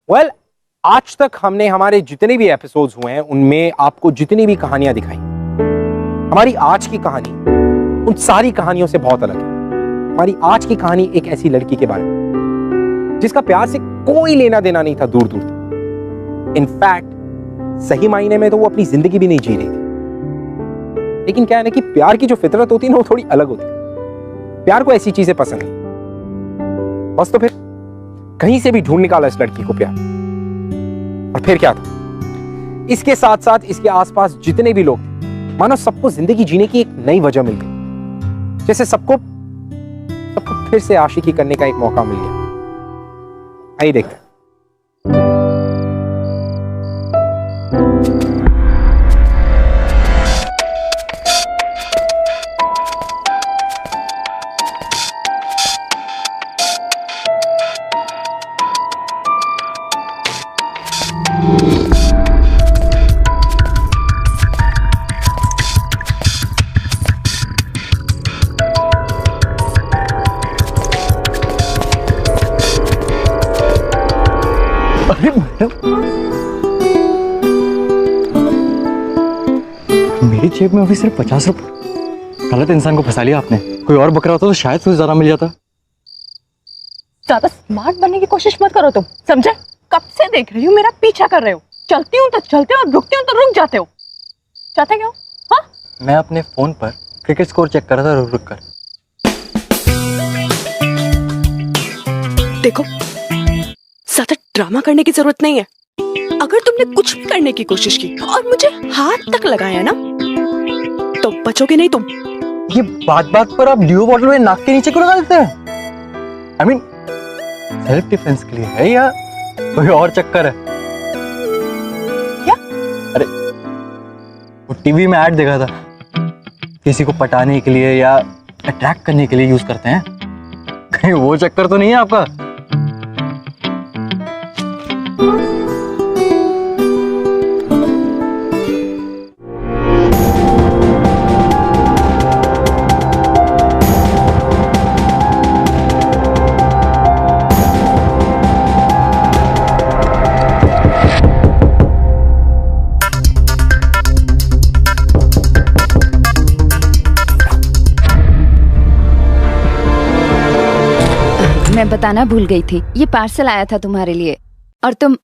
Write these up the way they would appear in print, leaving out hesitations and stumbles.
Well, आज तक हमने हमारे जितने भी एपिसोड्स हुए हैं उनमें आपको जितनी भी कहानियां दिखाई, हमारी आज की कहानी उन सारी कहानियों से बहुत अलग है। हमारी आज की कहानी एक ऐसी लड़की के बारे में जिसका प्यार से कोई लेना देना नहीं था, दूर दूर तक। इनफैक्ट सही मायने में तो वो अपनी जिंदगी भी नहीं जी रही थी। लेकिन क्या है ना कि प्यार की जो फितरत होती है ना, वो थोड़ी अलग होती है। प्यार को ऐसी चीजें पसंद नहीं। बस तो फिर कहीं से भी ढूंढ निकाला इस लड़की को प्यार। और फिर क्या था, इसके साथ साथ इसके आसपास जितने भी लोग, मानो सबको जिंदगी जीने की एक नई वजह मिल गई। जैसे सबको फिर से आशिकी करने का एक मौका मिल गया। आइए देखते हैं। मेरी जेब में अभी सिर्फ 50 रुपए। गलत इंसान को फंसा लिया आपने। कोई और बकरा होता तो शायद उससे ज्यादा मिल जाता। ज्यादा स्मार्ट बनने की कोशिश मत करो तुम, समझे? कब से देख रही हूँ, मेरा पीछा कर रहे हो। चलती हूँ तो चलते हो और रुकती हूँ तो रुक जाते हो। चाहते क्यों? हाँ, मैं अपने फोन पर क्रिकेट स्कोर चेक कर रहा था, रुक रुक कर। देखो, ज्यादा ड्रामा करने की जरूरत नहीं है। अगर तुमने कुछ भी करने की कोशिश की और मुझे हाथ तक लगाया ना, तो बचोगे नहीं तुम। ये बात बात पर आप ड्यू बॉटल में नाक के नीचे क्यों लगा देते हैं? I mean, सेल्फ डिफेंस के लिए है या कोई और चक्कर है? क्या? अरे, वो टीवी में ऐड देखा था, किसी को पटाने के लिए या अट्रैक्ट करने के लिए यूज करते हैं। कहीं वो चक्कर तो नहीं है आपका? मैं बताना भूल गई थी, ये पार्सल आया था तुम्हारे लिए। और तुम,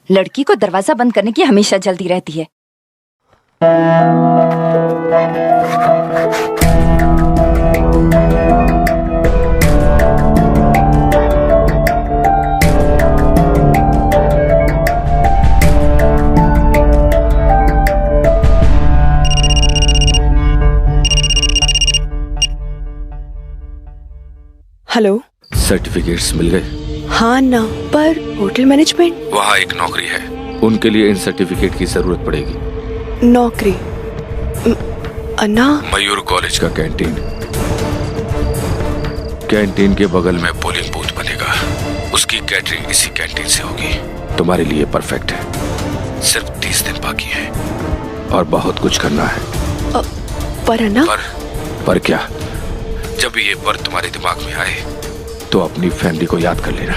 लड़की को दरवाजा बंद करने की हमेशा जल्दी रहती है। हेलो, सर्टिफिकेट्स मिल गए? हाँ ना, पर होटल मैनेजमेंट। वहाँ एक नौकरी है, उनके लिए इन सर्टिफिकेट की जरूरत पड़ेगी। नौकरी? अन्ना, मयूर कॉलेज का कैंटीन। कैंटीन के बगल में पोलिंग बूथ बनेगा, उसकी कैटरिंग इसी कैंटीन से होगी। तुम्हारे लिए परफेक्ट है। सिर्फ 30 दिन बाकी है और बहुत कुछ करना है। पर अन्ना, पर क्या? जब ये पर तुम्हारे दिमाग में आए तो अपनी फैमिली को याद कर लेना।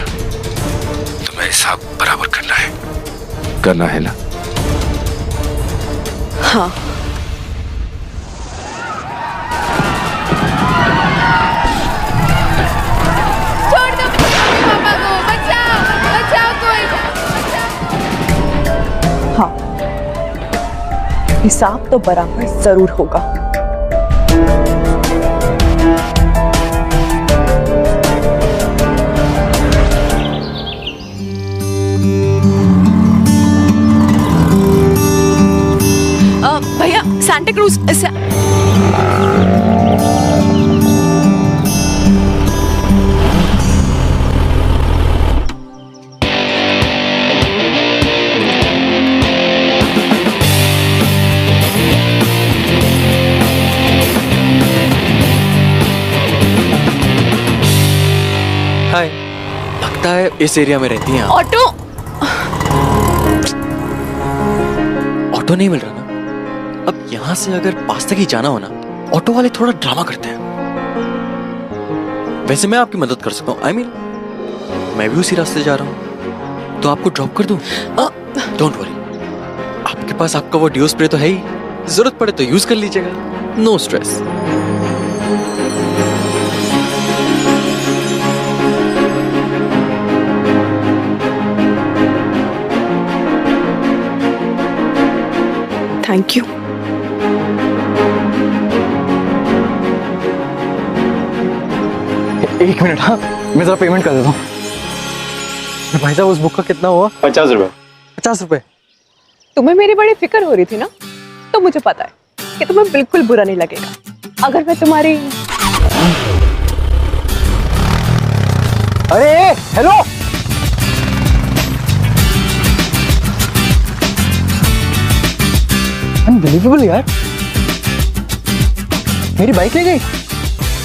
तुम्हें हिसाब बराबर करना है ना? हाँ। छोड़ दो पापा को, बचाओ कोई। हाँ, हिसाब तो बराबर जरूर होगा। भैया, सांता क्रूज हाय, लगता है इस एरिया में रहती हैं आप। ऑटो ऑटो नहीं मिल रहा ना। अब यहाँ से अगर पास तक ही जाना हो ना, ऑटो वाले थोड़ा ड्रामा करते हैं। वैसे मैं आपकी मदद कर सकता हूँ। I mean, मैं भी उसी रास्ते जा रहा हूँ, तो आपको ड्रॉप कर दूँ? डोंट वरी, आपके पास आपका वो डियो स्प्रे तो है ही, जरूरत पड़े तो यूज कर लीजिएगा, नो स्ट्रेस। Thank you. एक मिनट, हाँ मैं जरा पेमेंट कर देता हूँ। भाई साहब उस बुक का कितना हुआ? 50 रुपए। 50 रुपए? तुम्हें मेरी बड़ी फिक्र हो रही थी ना, तो मुझे पता है कि तुम्हें बिल्कुल बुरा नहीं लगेगा अगर मैं तुम्हारी। अरे हेलो, अनबिलीवेबल यार, मेरी बाइक ले गई।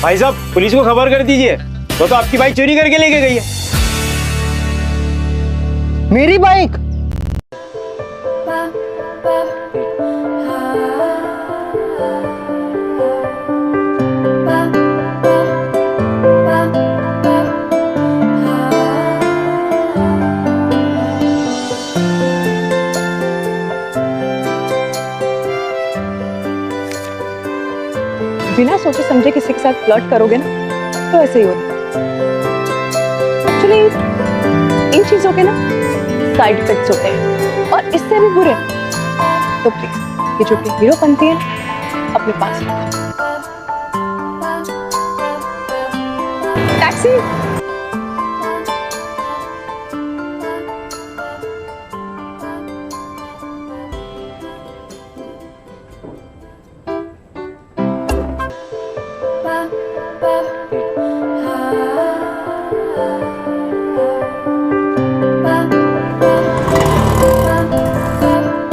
भाई साहब पुलिस को खबर कर दीजिए, वो तो आपकी बाइक चोरी करके लेके गई है। मेरी बाइक? बिना सोचे समझे किसी के साथ फ्लर्ट करोगे ना तो ऐसे ही होता। एक्चुअली इन चीजों के ना साइड इफेक्ट्स होते हैं और इससे भी बुरे। तो प्लीज ये जो कि हीरो बनती है अपने पास रखो। टैक्सी।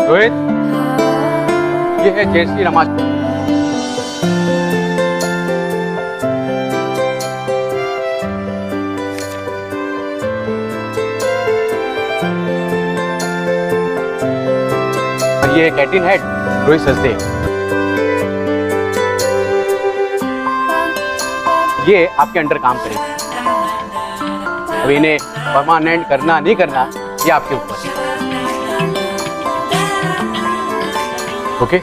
रोहित, ये है जय श्री राम। ये है कैंटीन हेड रोहित सचदेव। ये आपके अंडर काम करेंगे। अब इन्हें परमानेंट करना नहीं करना ये आपके ऊपर है। ओके?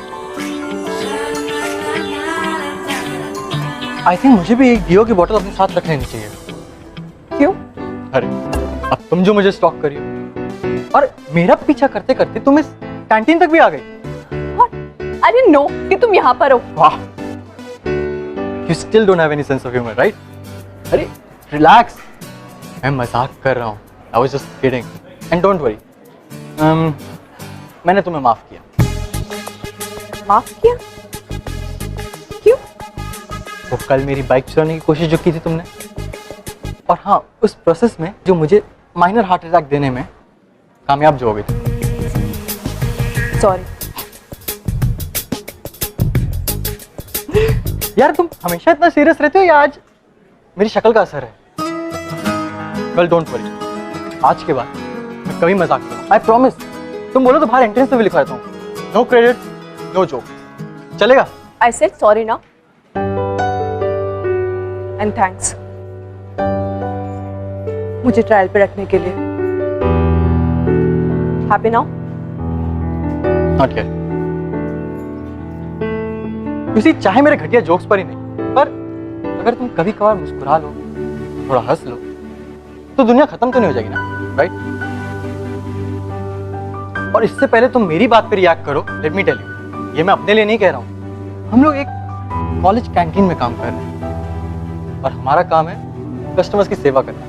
आई थिंक मुझे भी एक डियो की बोतल अपने साथ रख लेनी चाहिए। क्यों? अरे अब तुम जो मुझे स्टॉक करी हो और मेरा पीछा करते करते तुम इस कैंटीन तक भी आ गई। अरे नो कि तुम यहाँ पर हो। वाह, you still don't have any sense of humour, right? अरे रिलैक्स, मैं मजाक कर रहा हूँ। I was just kidding and don't worry, मैंने तुम्हें माफ किया। माफ किया? क्यों? वो कल मेरी बाइक चुराने की कोशिश जो की थी तुमने, और हाँ उस प्रोसेस में जो मुझे माइनर हार्ट अटैक देने में कामयाब जो हो गई थी। सॉरी। यार तुम हमेशा इतना सीरियस रहते हो या आज मेरी शक्ल का असर है? वेल डोंट वरी, आज के बाद मैं कभी मजाक नहीं करूंगा, आई प्रॉमिस। तुम बोलो तो बाहर एंट्रेंस पे भी लिखवा देता हूँ, नो क्रेडिट नो जोक, चलेगा? आई सेड सॉरी ना, एंड थैंक्स मुझे ट्रायल पे रखने के लिए। Happy now? Not yet. किसी चाहे मेरे घटिया जोक्स पर ही नहीं, पर अगर तुम कभी कभार मुस्कुरा लो, थोड़ा हंस लो, तो दुनिया खत्म तो नहीं हो जाएगी ना, राइट? और इससे पहले तुम मेरी बात पे रिएक्ट करो, लेट मी टेल यू, ये मैं अपने लिए नहीं कह रहा हूँ। हम लोग एक कॉलेज कैंटीन में काम कर रहे हैं और हमारा काम है कस्टमर्स की सेवा करना।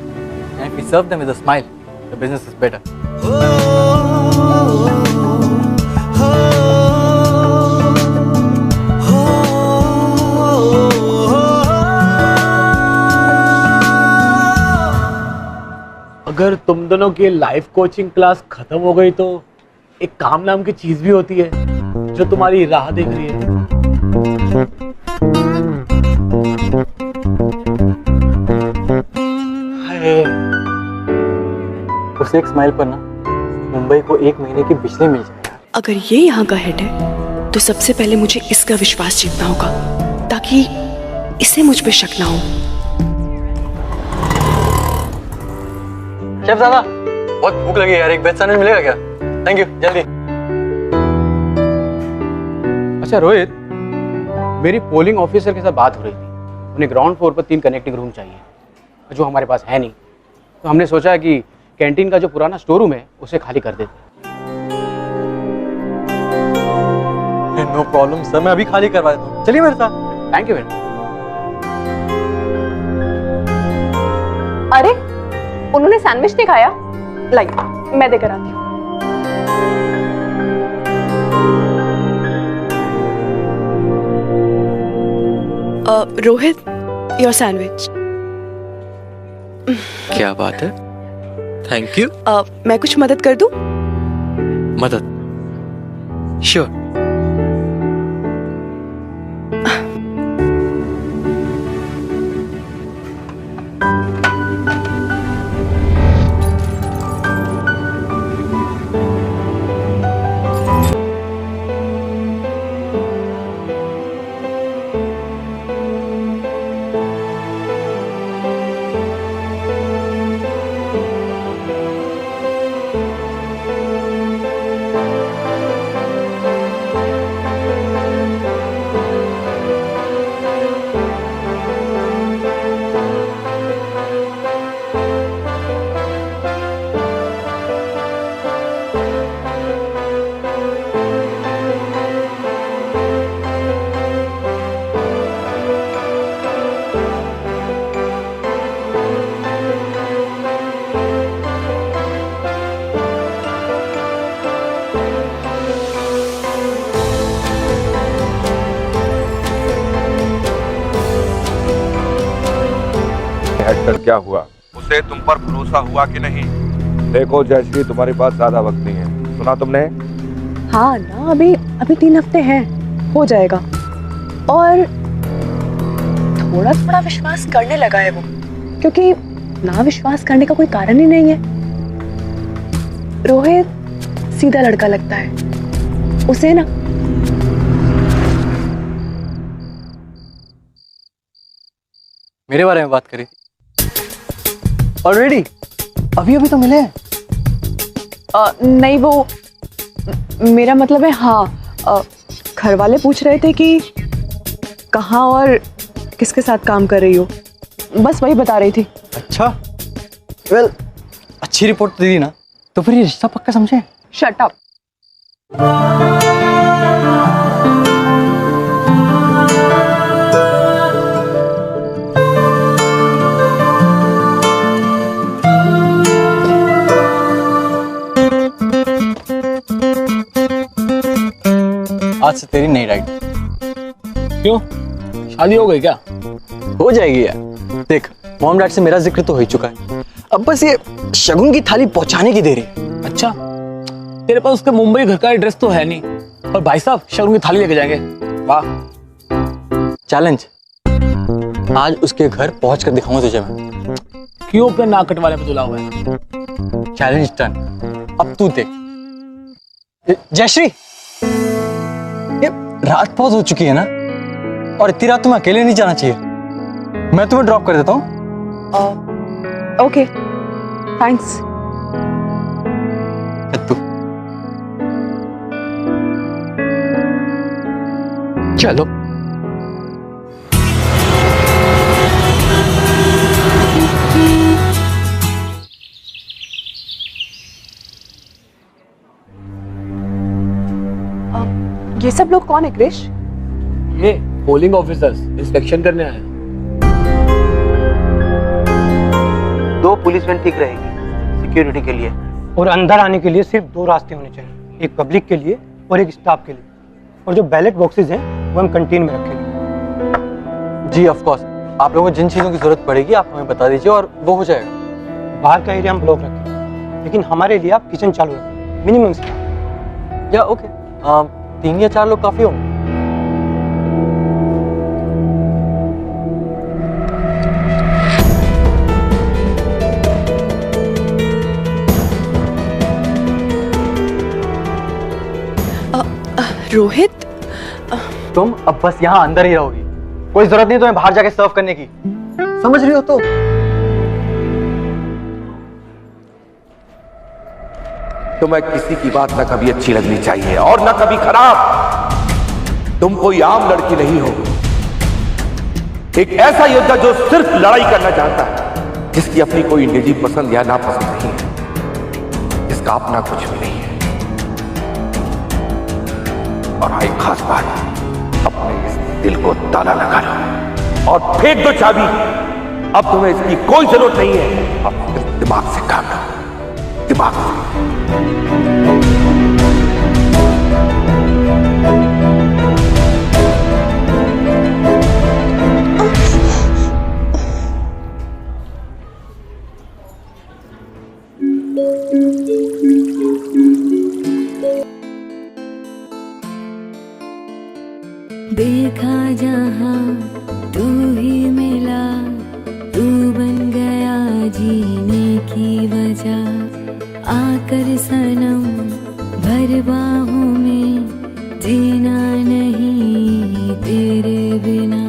And if we serve them with a smile, the business is better. अगर तुम दोनों की लाइफ कोचिंग क्लास खत्म हो गई तो एक काम नाम की चीज भी होती है जो तुम्हारी राह देख रही है। उसे एक स्माइल पर ना मुंबई को 1 महीने की बिजली मिल जाएगी। अगर ये यहाँ का हेड है तो सबसे पहले मुझे इसका विश्वास जीतना होगा ताकि इसे मुझ पे शक ना हो। शेफ दादा, बहुत भूख लगी है यार, एक वेज सैंडविच मिलेगा क्या? थैंक यू, जल्दी। अच्छा रोहित, मेरी पोलिंग ऑफिसर के साथ बात हो रही थी। उन्हें ग्राउंड फ्लोर पर 3 कनेक्टिंग रूम चाहिए, जो हमारे पास है नहीं। तो हमने सोचा कि कैंटीन का जो पुराना स्टोर रूम है उसे खाली कर देते। नो प्रॉब्लम सर, मैं अभी खाली करवा देता हूँ, चलिए मेरे साथ। Thank you very much. अरे उन्होंने सैंडविच नहीं खाया, लाइए मैं देकर आती हूँ। Rohit, your sandwich. क्या बात है, थैंक यू। मैं कुछ मदद कर दूं? मदद? श्योर। हटकर क्या हुआ? उसे तुम पर भरोसा हुआ कि नहीं? देखो जयश्री, तुम्हारे पास ज्यादा वक्त नहीं है, सुना तुमने? हाँ ना, अभी 3 हफ्ते हैं, हो जाएगा। और थोड़ा थोड़ा विश्वास करने लगा है वो, क्योंकि ना विश्वास करने का कोई कारण ही नहीं है। रोहित सीधा लड़का लगता है उसे ना। मेरे बारे में बात करी ऑलरेडी? अभी अभी तो मिले हैं। नहीं, वो मेरा मतलब है, हाँ, घर वाले पूछ रहे थे कि कहाँ और किसके साथ काम कर रही हो, बस वही बता रही थी। अच्छा, वेल, अच्छी रिपोर्ट तो दी ना, तो फिर ये रिश्ता पक्का समझे। Shut up. आज से तेरी नई राइड। क्यों, शादी हो गई क्या? हो जाएगी यार। देख, मॉम डैड से मेरा जिक्र तो हो ही चुका है, अब बस ये शगुन की थाली पहुंचाने की देरी। अच्छा, तेरे पास उसके मुंबई घर का एड्रेस तो है नहीं, और भाई साहब शगुन की थाली लेके जाएंगे। वाह। चैलेंज, आज उसके घर पहुंच कर दिखाऊंगा तुझे मैं। क्यों अपने नाक कटवाने पे तुला हुआ है? चैलेंज डन, अब तू देख। जयश्री, ये रात बहुत हो चुकी है ना, और इतनी रात तुम्हें अकेले नहीं जाना चाहिए, मैं तुम्हें ड्रॉप कर देता हूँ। Okay, thanks. चलो। ये सब लोग कौन है क्रिश? ये पोलिंग ऑफिसर्स इंस्पेक्शन करने आए हैं। 2 पुलिसमैन ठीक रहेगी सिक्योरिटी के लिए, और अंदर आने के लिए सिर्फ 2 रास्ते होने चाहिए, एक पब्लिक के लिए और एक स्टाफ के लिए। और जो बैलेट बॉक्सेस हैं वो हम कैंटीन में रखेंगे। जी ऑफ कोर्स, आप लोगों को जिन चीज़ों की जरूरत पड़ेगी आप हमें बता दीजिए और वो हो जाएगा। बाहर का एरिया हम ब्लॉक रखेंगे, लेकिन हमारे लिए आप किचन चालू रखें, मिनिमम स्टाफ। या ओके, 3 या 4 लोग काफी होंगे। रोहित, तुम अब बस यहाँ अंदर ही रहोगी, कोई जरूरत नहीं तुम्हें बाहर जाके सर्व करने की, समझ रही हो? तो तुम्हें किसी की बात न कभी अच्छी लगनी चाहिए और न कभी खराब। तुम कोई आम लड़की नहीं हो, एक ऐसा योद्धा जो सिर्फ लड़ाई करना चाहता है, जिसकी अपनी कोई निजी पसंद या नापसंद नहीं है, जिसका अपना कुछ भी नहीं है। और हाँ, एक खास बात, अपने इस दिल को ताला लगा लो और फेंक दो चाबी। अब तुम्हें इसकी कोई जरूरत नहीं है। अब सिर्फ दिमाग से काम लो, दिमाग से। देखा जहां तू ही मिला, तू बन गया जीने की वजह। आकर सनम भर बाहों में, जीना नहीं तेरे बिना।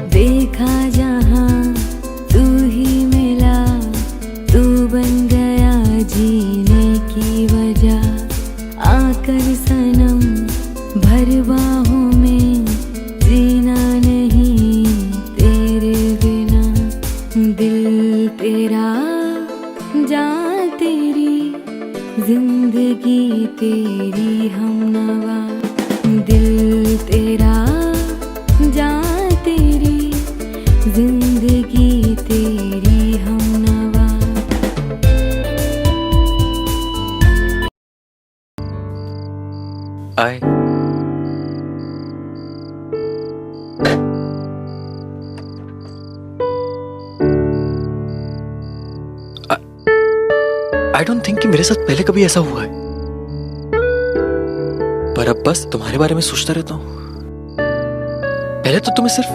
देखा जहां तू ही मिला, तू बन गया जीने की वजह। आकर सनम भर बाहों में, जीना नहीं तेरे बिना। दिल तेरा जान तेरी, जिंदगी तेरी हमनवा। दिल तेरा जान तेरी, जिंदगी तेरी हमनवा। आए आई डोंट थिंक कि मेरे साथ पहले कभी ऐसा हुआ है, पर अब बस तुम्हारे बारे में सोचता रहता हूं। पहले तो तुम्हें सिर्फ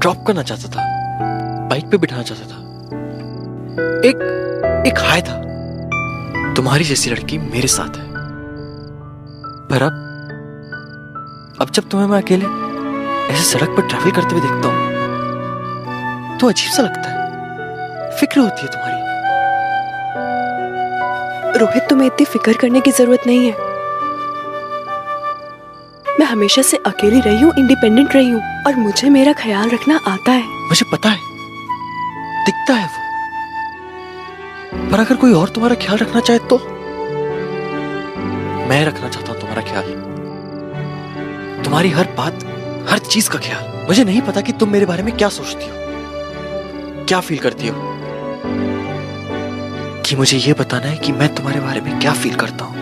ड्रॉप करना चाहता था, बाइक पे बिठाना चाहता था। एक हाय था, तुम्हारी जैसी लड़की मेरे साथ है। पर अब जब तुम्हें मैं अकेले ऐसे सड़क पर ट्रैवल करते हुए देखता हूं तो अजीब सा लगता है, फिक्र होती है तुम्हारी। रोहित, तुम्हें इतनी फिक्र करने की जरूरत नहीं है। मैं हमेशा से अकेली रही हूँ, इंडिपेंडेंट रही हूँ, और मुझे मेरा ख्याल रखना आता है। मुझे पता है, दिखता है वो। पर अगर कोई और तुम्हारा ख्याल रखना चाहे तो? मैं रखना चाहता हूं तुम्हारा ख्याल, तुम्हारी हर बात, हर चीज का ख्याल। मुझे नहीं पता कि तुम मेरे बारे में क्या सोचती हो, क्या फील करती हो, कि मुझे ये बताना है कि मैं तुम्हारे बारे में क्या फील करता हूं।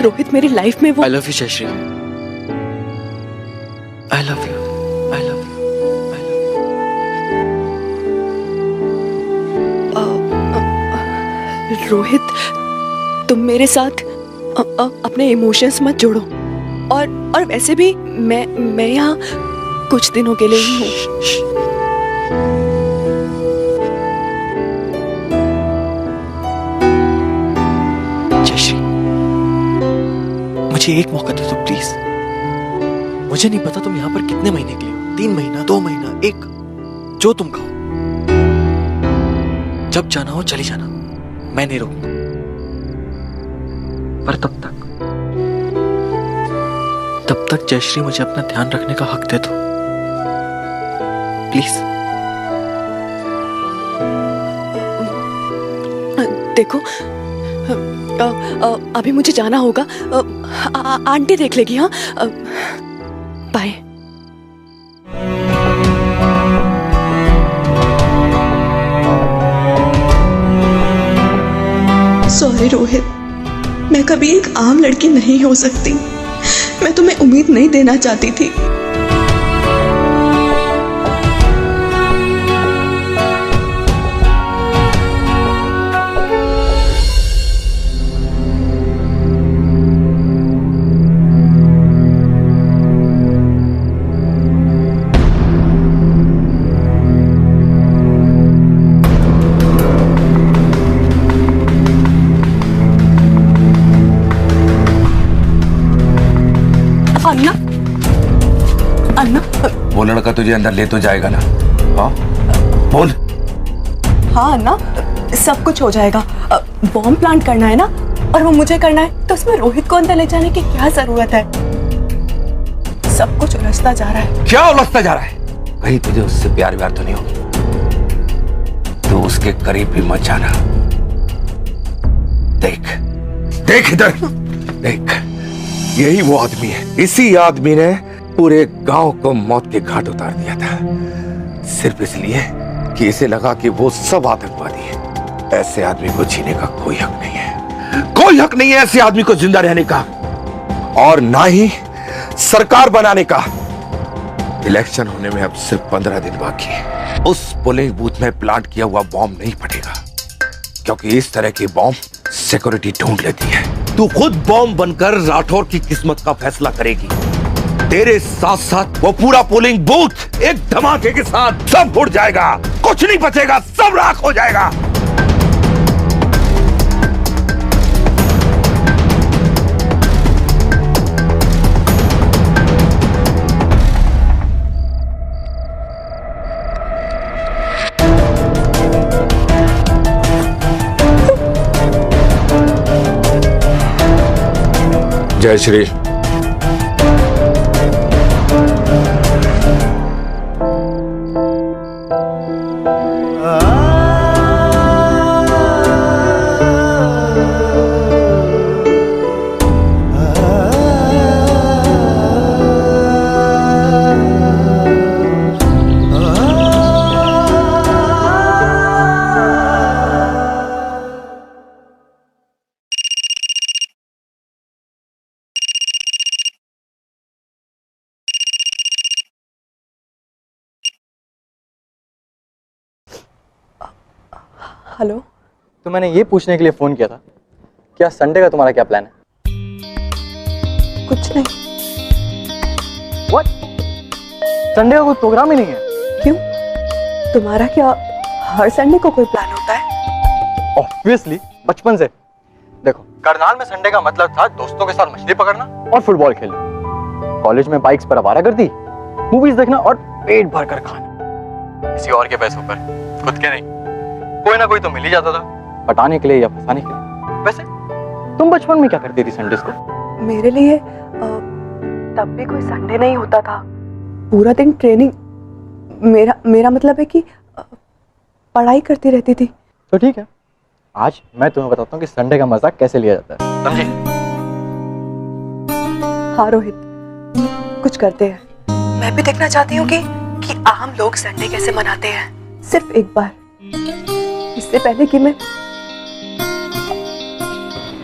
रोहित मेरी लाइफ में वो। I love you Jayashree, I love you, I love you, I love you. Rohit, तुम मेरे साथ अपने इमोशंस मत जोड़ो। और वैसे भी मैं यहाँ कुछ दिनों के लिए ही हूँ। मुझे एक मौका दे दो प्लीज। मुझे नहीं पता तुम यहाँ पर कितने महीने के लिए हो, 3 महीना, 2 महीना, 1, जो तुम कहो। जब जाना हो चली जाना, मैं नहीं रोकूंगा। पर तब तक जयश्री मुझे अपना ध्यान रखने का हक दे दो प्लीज। देखो, अभी मुझे जाना होगा। आंटी देख लेगी। हाँ, बाय। सॉरी रोहित, मैं कभी एक आम लड़की नहीं हो सकती। मैं तुम्हें उम्मीद नहीं देना चाहती थी। अन्ना, वो लड़का तुझे अंदर ले तो जाएगा ना? हाँ बोल। हाँ अन्ना, सब कुछ हो जाएगा। बॉम्ब प्लांट करना है ना, और वो मुझे करना है, तो उसमें रोहित को अंदर ले जाने की क्या जरूरत है? सब कुछ उलझता जा रहा है। क्या उलझता जा रहा है? कहीं तुझे उससे प्यार व्यार तो नहीं होगी? तो उसके करीब भी मत जाना। देख देख इधर देख, यही वो आदमी है। इसी आदमी ने पूरे गांव को मौत के घाट उतार दिया था, सिर्फ इसलिए कि इसे लगा कि वो सब आतंकवादी है। ऐसे आदमी को जीने का कोई हक नहीं है, कोई हक नहीं है ऐसे आदमी को जिंदा रहने का, और ना ही सरकार बनाने का। इलेक्शन होने में अब सिर्फ 15 दिन बाकी है। उस पोलिंग बूथ में प्लांट किया हुआ बॉम्ब नहीं फटेगा, क्योंकि इस तरह की बॉम्ब सिक्योरिटी ढूंढ लेती है। तू खुद बॉम्ब बनकर राठौर की किस्मत का फैसला करेगी। तेरे साथ साथ वो पूरा पोलिंग बूथ एक धमाके के साथ सब उड़ जाएगा, कुछ नहीं बचेगा, सब राख हो जाएगा। जय श्री। हेलो। तो मैंने ये पूछने के लिए फोन किया था, क्या संडे का तुम्हारा क्या प्लान है? कुछ नहीं। व्हाट? संडे का कोई प्रोग्राम ही नहीं है? क्यों? तुम्हारा क्या हर संडे को कोई प्लान होता है? ऑब्वियसली, बचपन से। देखो, करनाल में संडे का मतलब था दोस्तों के साथ मछली पकड़ना और फुटबॉल खेलना। कॉलेज में बाइक्स पर आवारागर्दी, मूवीज देखना और पेट भर कर खाना। किसी और के पैसों पर, खुद के नहीं। कोई ना कोई तो मिल ही जाता था, पटाने के लिए या फंसाने के लिए। वैसे तुम बचपन में क्या करती थी संडेज को? मेरे लिए तब भी कोई संडे नहीं होता था, पूरा दिन ट्रेनिंग। मेरा मतलब है कि पढ़ाई करती रहती थी। तो ठीक है, आज मैं तुम्हें बताता हूँ कि संडे का मजाक कैसे लिया जाता है, समझे? हाँ रोहित, कुछ करते हैं। मैं भी देखना चाहती हूँ कि आम लोग संडे कैसे मनाते हैं, सिर्फ एक बार, इससे पहले कि मैं।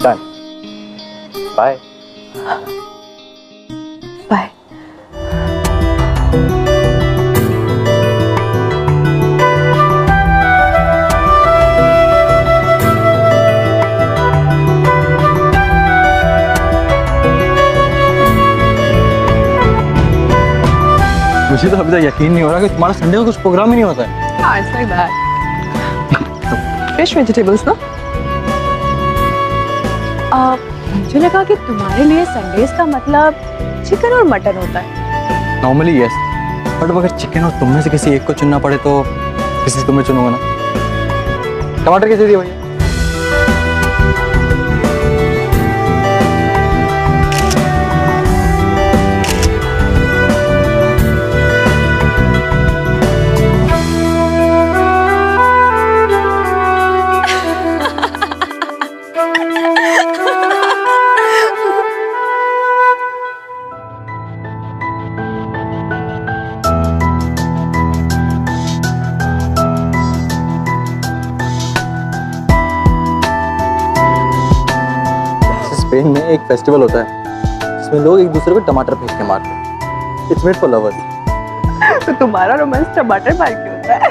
डन। बाय। बाय। मुझे तो अभी तक यकीन नहीं हो रहा कि तुम्हारा संडे को कुछ प्रोग्राम ही नहीं होता है। हाँ, it's like that. Fresh vegetables, ना? मुझे लगा कि तुम्हारे लिए संडेज का मतलब चिकन और मटन होता है। नॉर्मली यस, बट अगर चिकन और तुम में से किसी एक को चुनना पड़े तो किसी से तुम्हें चुनूंगा ना। टमाटर कैसे दिए भैया? स्पेन में एक फेस्टिवल होता है जिसमें लोग एक दूसरे को टमाटर फेंक के मारते हैं। It's made for lovers. तो तुम्हारा रोमांस टमाटर मार के होता है?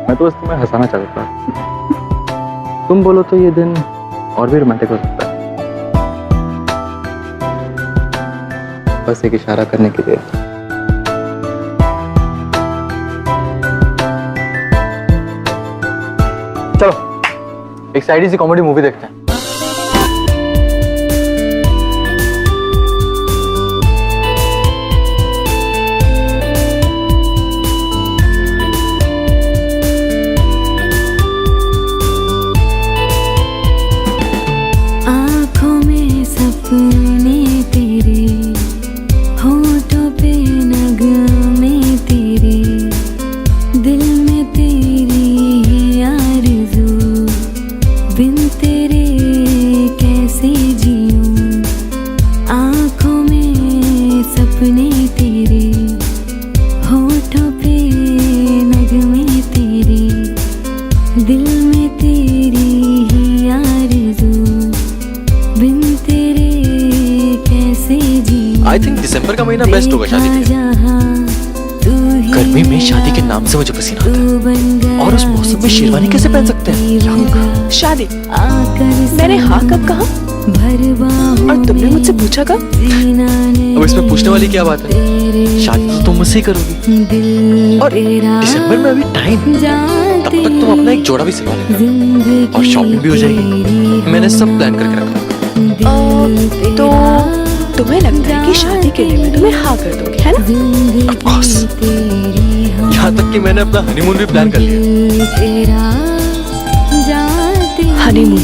मैं तो बस तुम्हें हंसाना चाहता था। तुम बोलो तो ये दिन और भी रोमांटिक हो सकता है। बस एक इशारा करने के लिए। चलो एक साइड सी कॉमेडी मूवी देखते हैं। आई थिंक दिसंबर का महीना बेस्ट होगा शादी के लिए। गर्मी में शादी के नाम से मुझे पसीना आता है, और उस मौसम में शेरवानी कैसे पहन सकते हैं? शादी मैंने हाँ कब कहा? और तुमने मुझसे पूछा कब? अब इसमें पूछने वाली क्या बात है? शादी तो तुम मुझसे ही करोगी, और दिसंबर में अभी टाइम, तब तक तुम अपना एक जोड़ा भी सिलवा लेना और शॉपिंग भी हो जाएगी। मैंने सब प्लान करके रखा। तो तुम्हें लगता है कि शादी के लिए मैं तुम्हें हाँ कर दूंगी, है ना? Of course। यहाँ तक कि मैंने अपना हनीमून भी प्लान कर लिया। हनीमून?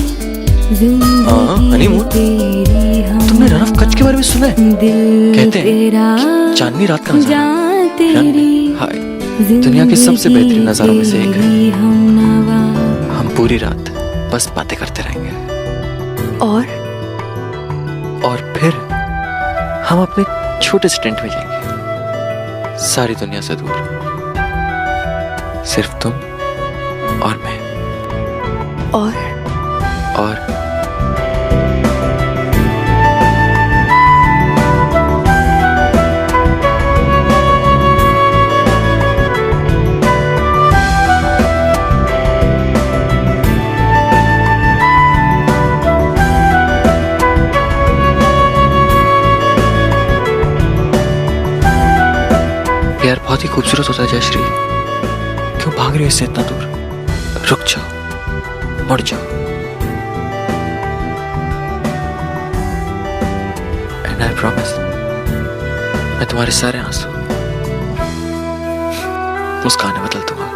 हाँ, हनीमून। तुमने रन ऑफ कच्छ के बारे में सुना है? कहते हैं कि चांदनी रात का नजारा हाय दुनिया के सबसे बेहतरीन नजारों में से एक है। हम पूरी रात बस बातें करते रहेंगे, और फिर हम अपने छोटे से टेंट में जाएंगे, सारी दुनिया से दूर, सिर्फ तुम और मैं। और प्यार बहुत ही खूबसूरत होता है जयश्री। क्यों भाग रही हो इससे इतना दूर? रुक जाओ, मुड़ जाओ। एंड आई प्रॉमिस, मैं तुम्हारे सारे आंसू मुस्कान में बदल दूंगा।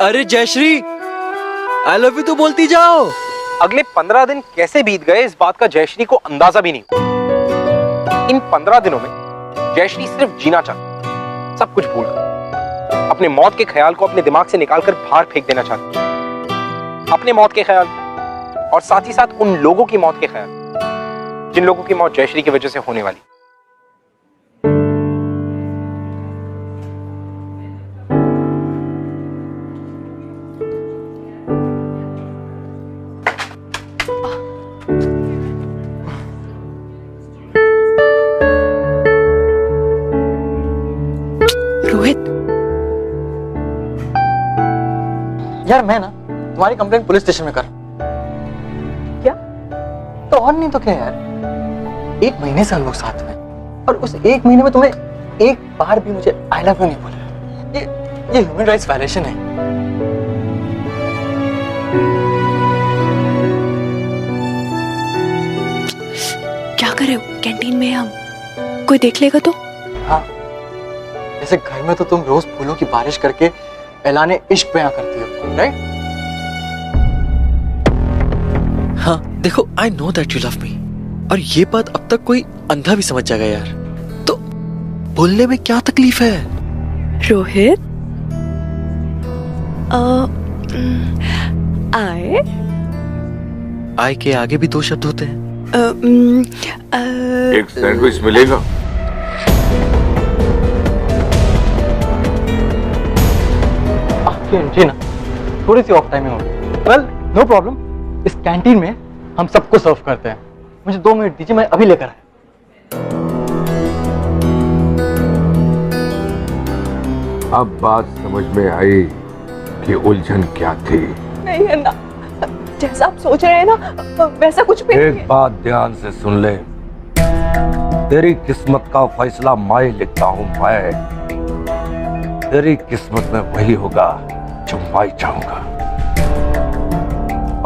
अरे जयश्री, आई लव यू तो बोलती जाओ। अगले 15 दिन कैसे बीत गए इस बात का जयश्री को अंदाजा भी नहीं हुआ। इन 15 दिनों में जयश्री सिर्फ जीना चाहती, सब कुछ भूलकर अपने मौत के ख्याल को अपने दिमाग से निकालकर बाहर फेंक देना चाहती। अपने मौत के ख्याल और साथ ही साथ उन लोगों की मौत के ख्याल जिन लोगों की मौत जयश्री की वजह से होने वाली। यार मैं ना तुम्हारी कंप्लेंट पुलिस स्टेशन में कर। क्या? तो और नहीं तो क्या यार, 1 महीने से हम लोग साथ में, और उस 1 महीने में तुमने एक बार भी मुझे आई लव यू नहीं बोला। ये ह्यूमन राइट्स वायलेशन है। क्या करें कैंटीन में हम? कोई देख लेगा तो? हाँ, जैसे घर में तो तुम रोज फूलों की बारिश करके ऐलाने इश्क बयां करती हो, राइट? हाँ देखो, I know that you love me, और ये बात अब तक कोई अंधा भी समझ जाएगा यार। तो बोलने में क्या तकलीफ है? रोहित, आई के आगे भी 2 शब्द होते हैं। एक सैंडविच मिलेगा? एंट्री ना थोड़ी सी ऑफ टाइमिंग होगी। वेल नो प्रॉब्लम, इस कैंटीन में हम सबको सर्व करते हैं। मुझे 2 मिनट दीजिए, मैं अभी लेकर आया। अब बात समझ में आई कि उलझन क्या थी। नहीं है ना, जैसा आप सोच रहे हैं ना वैसा कुछ भी नहीं है। एक बात ध्यान से सुन ले, तेरी किस्मत का फैसला मैं लिखता हूँ। मैं तेरी किस्मत में वही होगा जो मैं चाहूंगा,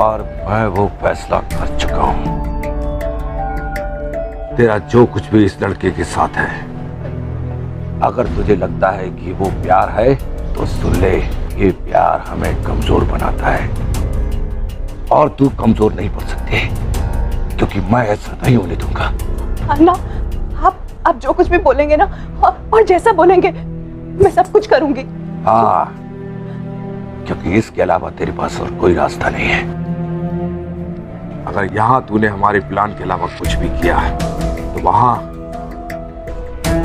और मैं वो फैसला कर चुका हूं। तेरा जो कुछ भी इस लड़के के साथ है, अगर तुझे लगता है कि वो प्यार है तो सुन ले, ये प्यार हमें कमजोर बनाता है, और तू कमजोर नहीं पड़ सकती, क्योंकि मैं ऐसा नहीं होने दूंगा। अन्ना, आप जो कुछ भी बोलेंगे ना, और जैसा बोलेंगे मैं सब कुछ करूंगी। हाँ, क्योंकि इसके अलावा तेरे पास और कोई रास्ता नहीं है। अगर यहां तूने हमारे प्लान के अलावा कुछ भी किया तो वहां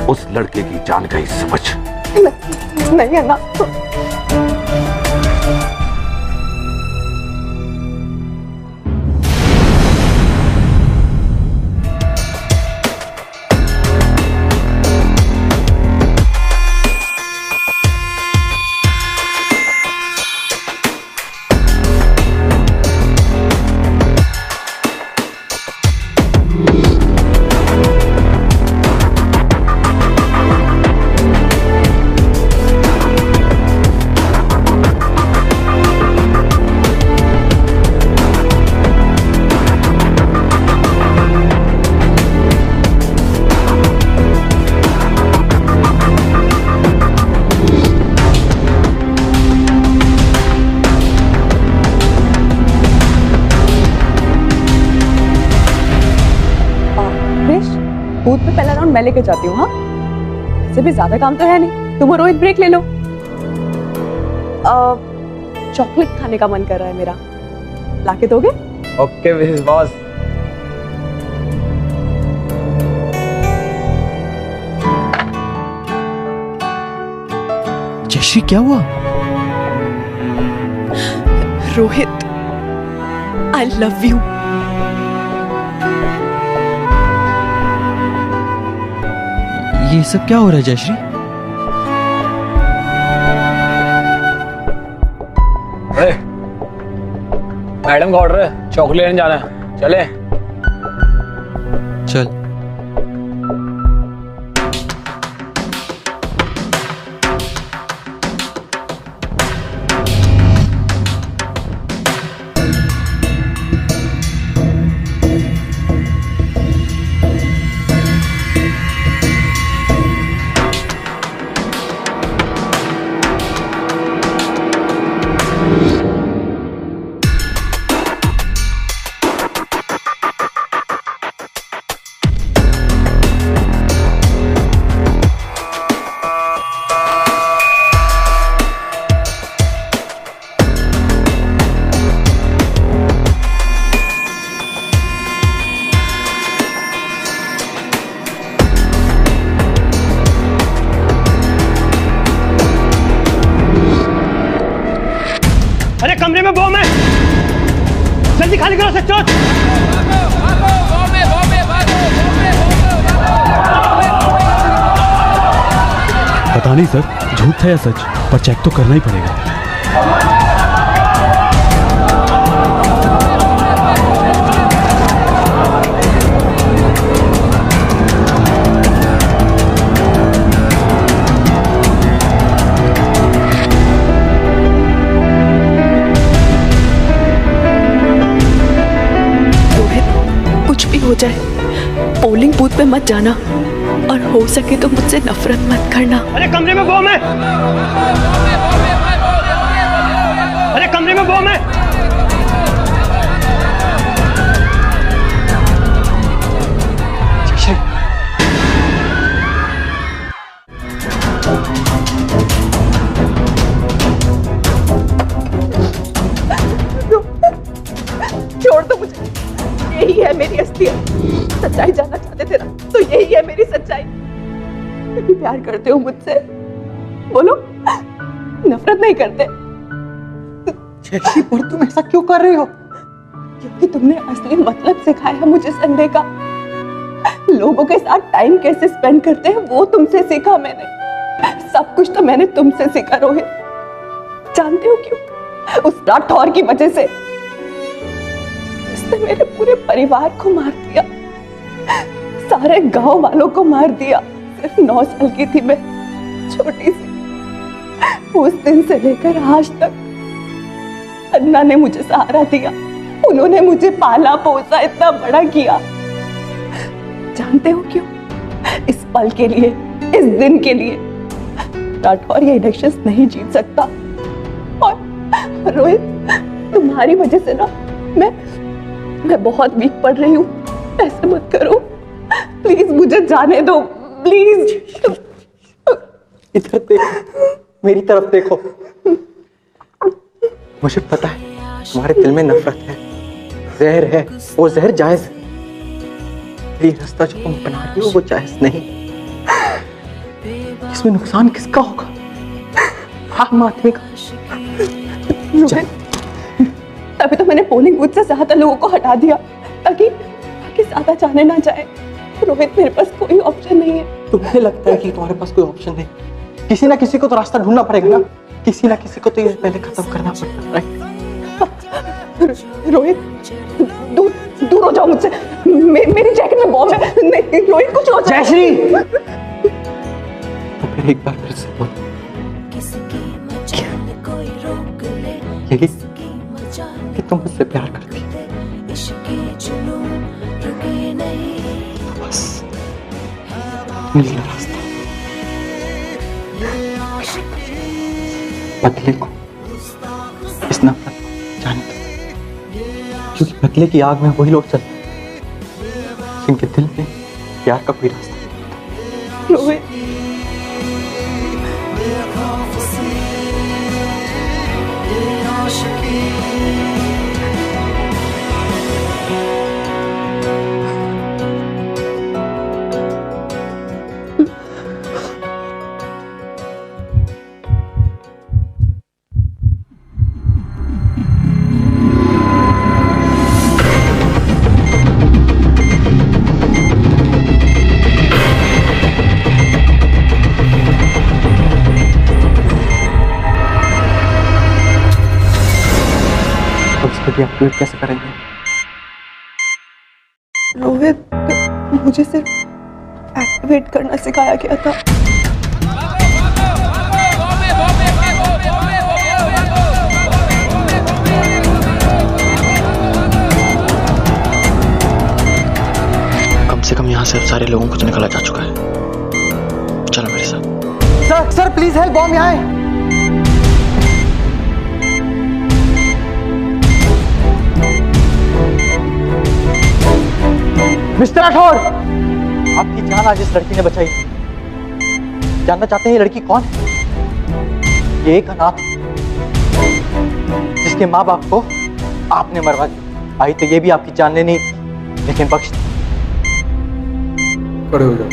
उस लड़के की जान गई समझ। नहीं अन्ना, अराउंड मैं लेके जाती हूँ। हाँ, वैसे भी ज्यादा काम तो है नहीं, तुम और रोहित ब्रेक ले लो। चॉकलेट खाने का मन कर रहा है मेरा, लाके दोगे? Okay Mrs boss. जयश्री क्या हुआ? रोहित, आई लव यू। ये सब क्या हो रहा है जयश्री? मैडम का ऑर्डर है, चॉकलेट लेने जाना है, चले। चल। अरे कमरे में बॉम्ब है, जल्दी खाली करो सच्चोट। पता नहीं सर, झूठ था या सच, पर चेक तो करना ही पड़ेगा। हो जाए, पोलिंग बूथ पे मत जाना और हो सके तो मुझसे नफरत मत करना। अरे कमरे में बॉम्ब है, अरे कमरे में बॉम्ब है। छोड़ दो मुझे, यही है मेरी असलियत। सच्चाई जानना चाहते थे ना, तो यही है मेरी सच्चाई। तुम प्यार करते हो मुझसे, बोलो, नफरत नहीं करते। जयश्री, पर तुम ऐसा क्यों कर रही हो? क्योंकि तुमने असली मतलब सिखाया मुझे संडे का। लोगों के साथ टाइम कैसे स्पेंड करते हैं वो तुमसे सीखा मैंने। सब कुछ तो मैंने तुमसे सीखा रोहित। जानते हो क्यों? उस राठौर की वजह से। उसने मेरे पूरे परिवार को मार दिया, सारे गांव वालों को मार दिया। सिर्फ 9 साल की थी मैं, छोटी सी। उस दिन से लेकर आज तक अन्ना ने मुझे सहारा दिया। उन्होंने मुझे पाला पोसा, इतना बड़ा किया। जानते हो क्यों? इस पल के लिए, इस दिन के लिए। राठौर ये इलेक्शंस नहीं जीत सकता। और रोहित, तुम्हारी वजह से ना मैं बहुत वीक पड़ रही हूँ। ऐसे मत करो प्लीज, मुझे जाने दो प्लीज। इधर देखो, मेरी तरफ देखो। मुझे पता है तुम्हारे दिल में नफरत है, जहर है। वो जहर जायज है। ये रास्ता जो तुम बना रही हो वो जायज नहीं। इसमें नुकसान किसका होगा? आम आदमी का। तभी तो मैंने पोलिंग बूथ से ज्यादा लोगों को हटा दिया, ताकि ज्यादा जाने ना जाए। रोहित, मेरे पास कोई ऑप्शन नहीं है। तुम्हें लगता है कि तुम्हारे पास कोई ऑप्शन नहीं? किसी ना किसी को तो रास्ता ढूंढना पड़ेगा ना। किसी ना किसी को तो ये पहले खत्म करना पड़ेगा। रोहित, दूर हो जाओ मुझसे। मेरी जैकेट में बॉम्ब है। नहीं रोहित, कुछ हो जाए। जयश्री, तो फिर एक बार फिर से बोल। यही कि तुम मुझसे प्यार करती हो। बस मिल गया रास्ता। बदले को, इस नफरत को जाने दो, क्योंकि बदले की आग में वही लोग चलते हैं जिनके दिल में प्यार का कोई रास्ता नहीं होता। रोहित, एक्टिवेट कैसे करेंगे? रोहित, मुझे सिर्फ एक्टिवेट करना सिखाया गया था। कम से कम यहाँ से अब सारे लोगों को तो निकाला जा चुका है। चलो मेरे साथ। सर प्लीज हेल्प, बॉम्ब यहाँ है। मिस्टर राठौर, आपकी जान आज इस लड़की ने बचाई। जानना चाहते हैं ये लड़की कौन है? ये एक अनाथ जिसके माँ बाप को आपने मरवा दिया। आई तो ये भी आपकी जान लेनी, लेकिन बख्श दी। खड़े हो जाओ।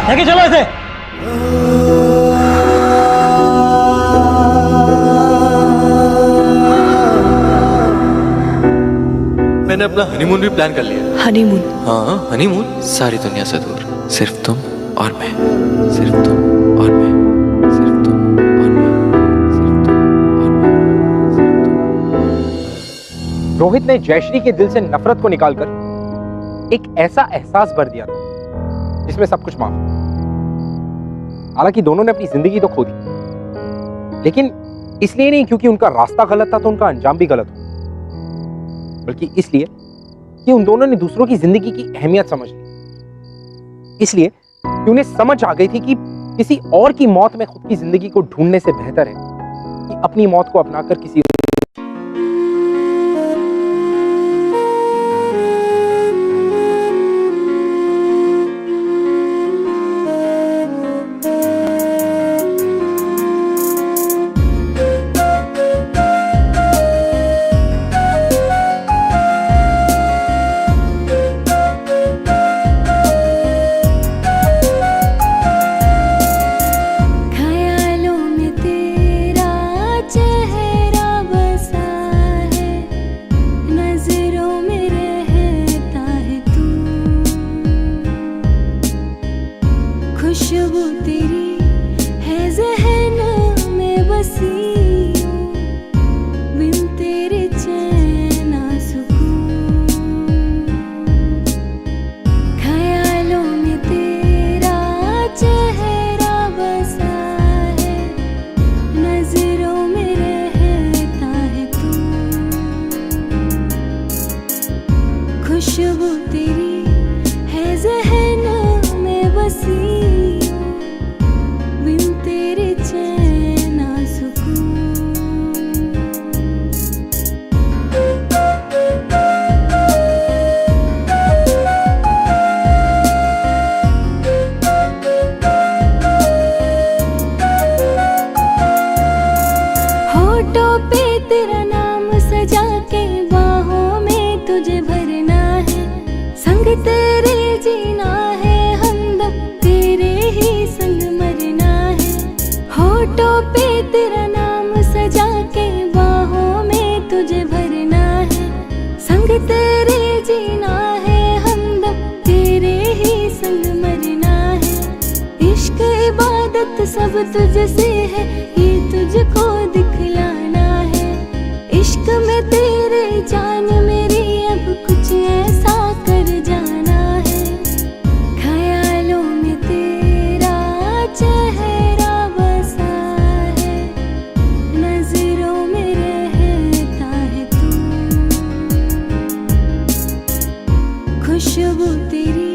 लेके चलो इसे। मैंने अपना हनीमून भी प्लान कर लिया। हनीमून? हाँ हनीमून, सारी दुनिया से दूर, सिर्फ तुम और मैं, सिर्फ तुम और मैं, सिर्फ तुम और मैं, सिर्फ तुम और मैं, सिर्फ तुम। रोहित ने जयश्री के दिल से नफरत को निकालकर एक ऐसा एहसास भर दिया था जिसमें सब कुछ माफ। हालांकि दोनों ने अपनी जिंदगी तो खो दी, लेकिन इसलिए नहीं क्योंकि उनका रास्ता गलत था तो उनका अंजाम भी गलत हो, बल्कि इसलिए कि उन दोनों ने दूसरों की जिंदगी की अहमियत समझ ली। इसलिए कि उन्हें समझ आ गई थी कि किसी और की मौत में खुद की जिंदगी को ढूंढने से बेहतर है कि अपनी मौत को अपनाकर किसी खुशबू तेरी है ज़हन में बसी, बिन तेरे चैन ना सुकून, ख्यालों में तेरा चेहरा बसा है, नजरों में रहता है तू, खुशबू तेरी है ज़हन में बसी, तेरे जीना है, हमदम तेरे ही संग मरना है, होठों पे तेरा नाम सजा के बाहों में तुझे भरना है, संग तेरे जीना है, हमदम तेरे ही संग मरना है, इश्क इबादत सब तुझसे है, ये तुझको दिखलाना इश्क में तेरे जान मेरी अब कुछ ऐसा कर जाना है, ख्यालों में तेरा चेहरा बसा है, नजरों में रहता है तू, खुशबू तेरी